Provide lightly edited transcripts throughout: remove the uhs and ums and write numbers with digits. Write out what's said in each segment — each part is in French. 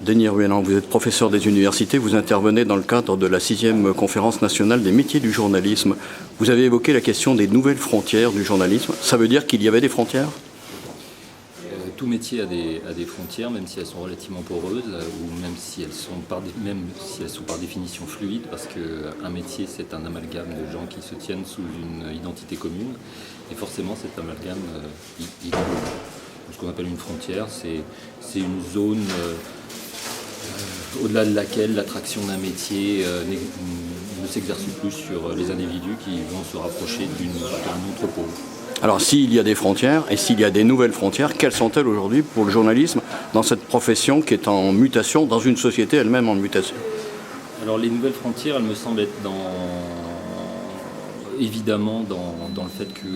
Denis Ruellan, vous êtes professeur des universités, vous intervenez dans le cadre de la 6e conférence nationale des métiers du journalisme. Vous avez évoqué la question des nouvelles frontières du journalisme. Ça veut dire qu'il y avait des frontières ? Tout métier a des frontières, même si elles sont relativement poreuses, ou même si elles sont par définition fluides, parce qu'un métier, c'est un amalgame de gens qui se tiennent sous une identité commune, et forcément cet amalgame, il évolue. Ce qu'on appelle une frontière, c'est une zone au-delà de laquelle l'attraction d'un métier ne s'exerce plus sur les individus qui vont se rapprocher d'un autre pôle. Alors s'il y a des frontières et s'il y a des nouvelles frontières, quelles sont-elles aujourd'hui pour le journalisme dans cette profession qui est en mutation, dans une société elle-même en mutation ? Alors les nouvelles frontières, elles me semblent être évidemment dans le fait que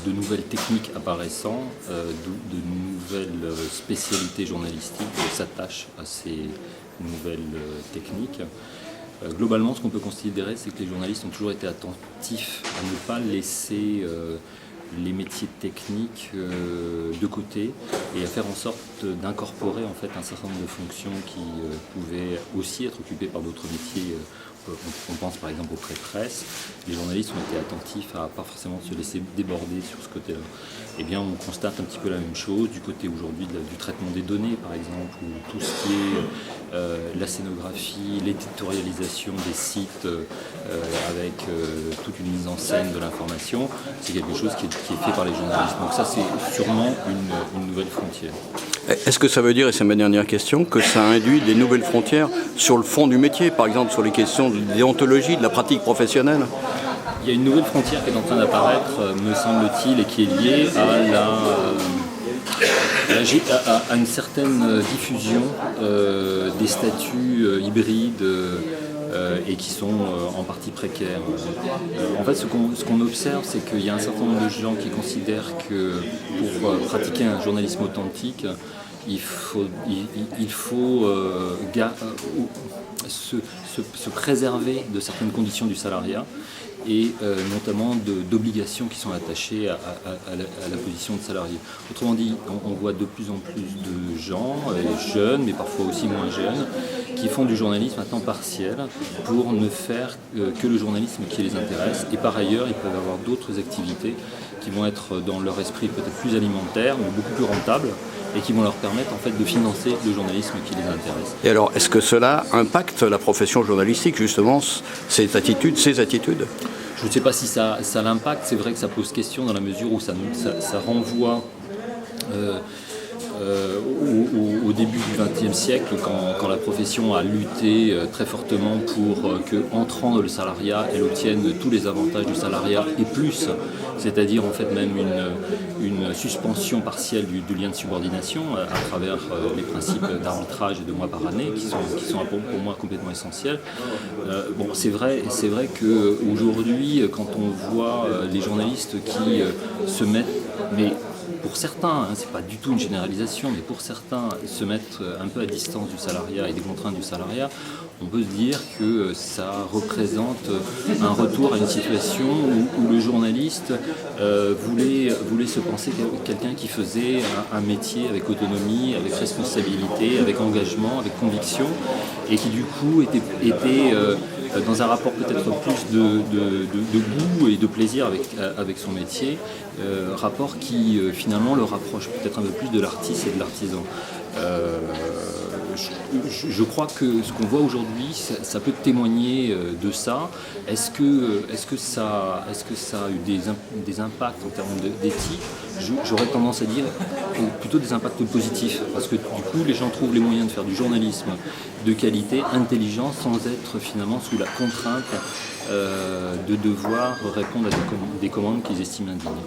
de nouvelles techniques apparaissant, de nouvelles spécialités journalistiques s'attachent à ces nouvelles techniques. Globalement, ce qu'on peut considérer, c'est que les journalistes ont toujours été attentifs à ne pas laisser les métiers techniques de côté et à faire en sorte d'incorporer en fait un certain nombre de fonctions qui pouvaient aussi être occupées par d'autres métiers. On pense par exemple au pré-presse. Les journalistes ont été attentifs à pas forcément se laisser déborder sur ce côté-là. Eh bien, on constate un petit peu la même chose du côté aujourd'hui du traitement des données, par exemple, ou tout ce qui est la scénographie, l'éditorialisation des sites avec toute une mise en scène de l'information. C'est quelque chose qui est fait par les journalistes. Donc ça, c'est sûrement une nouvelle frontière. Est-ce que ça veut dire, et c'est ma dernière question, que ça induit des nouvelles frontières sur le fond du métier, par exemple sur les questions de déontologie, de la pratique professionnelle ? Il y a une nouvelle frontière qui est en train d'apparaître, me semble-t-il, et qui est liée à une certaine diffusion des statuts hybrides et qui sont en partie précaires. En fait, ce qu'on observe, c'est qu'il y a un certain nombre de gens qui considèrent que pour pratiquer un journalisme authentique, il faut se préserver de certaines conditions du salariat et notamment d'obligations qui sont attachées à la position de salarié. Autrement dit, on voit de plus en plus de gens, jeunes, mais parfois aussi moins jeunes, qui font du journalisme à temps partiel pour ne faire que le journalisme qui les intéresse. Et par ailleurs, ils peuvent avoir d'autres activités qui vont être dans leur esprit peut-être plus alimentaires, mais beaucoup plus rentables, et qui vont leur permettre en fait de financer le journalisme qui les intéresse. Et alors, est-ce que cela impacte la profession journalistique, justement, ces attitudes ? Je ne sais pas si ça l'impacte. C'est vrai que ça pose question dans la mesure où ça renvoie au début du XXe siècle, quand la profession a lutté très fortement pour que, entrant dans le salariat, elle obtienne tous les avantages du salariat et plus, c'est-à-dire en fait même une suspension partielle du lien de subordination à travers les principes d'arbitrage et de mois par année qui sont pour moi complètement essentiels. C'est vrai qu'aujourd'hui, quand on voit les journalistes qui se mettent, mais pour certains, c'est pas du tout une généralisation, mais pour certains, se mettre un peu à distance du salariat et des contraintes du salariat, on peut se dire que ça représente un retour à une situation où le journaliste voulait se penser quelqu'un qui faisait un métier avec autonomie, avec responsabilité, avec engagement, avec conviction, et qui du coup était dans un rapport peut-être plus de goût et de plaisir avec son métier, rapport qui finalement le rapproche peut-être un peu plus de l'artiste et de l'artisan. Je crois que ce qu'on voit aujourd'hui, ça peut témoigner de ça. Est-ce que ça a eu des impacts en termes d'éthique ? J'aurais tendance à dire plutôt des impacts positifs, parce que du coup les gens trouvent les moyens de faire du journalisme de qualité, intelligent, sans être finalement sous la contrainte de devoir répondre à des commandes qu'ils estiment indignes.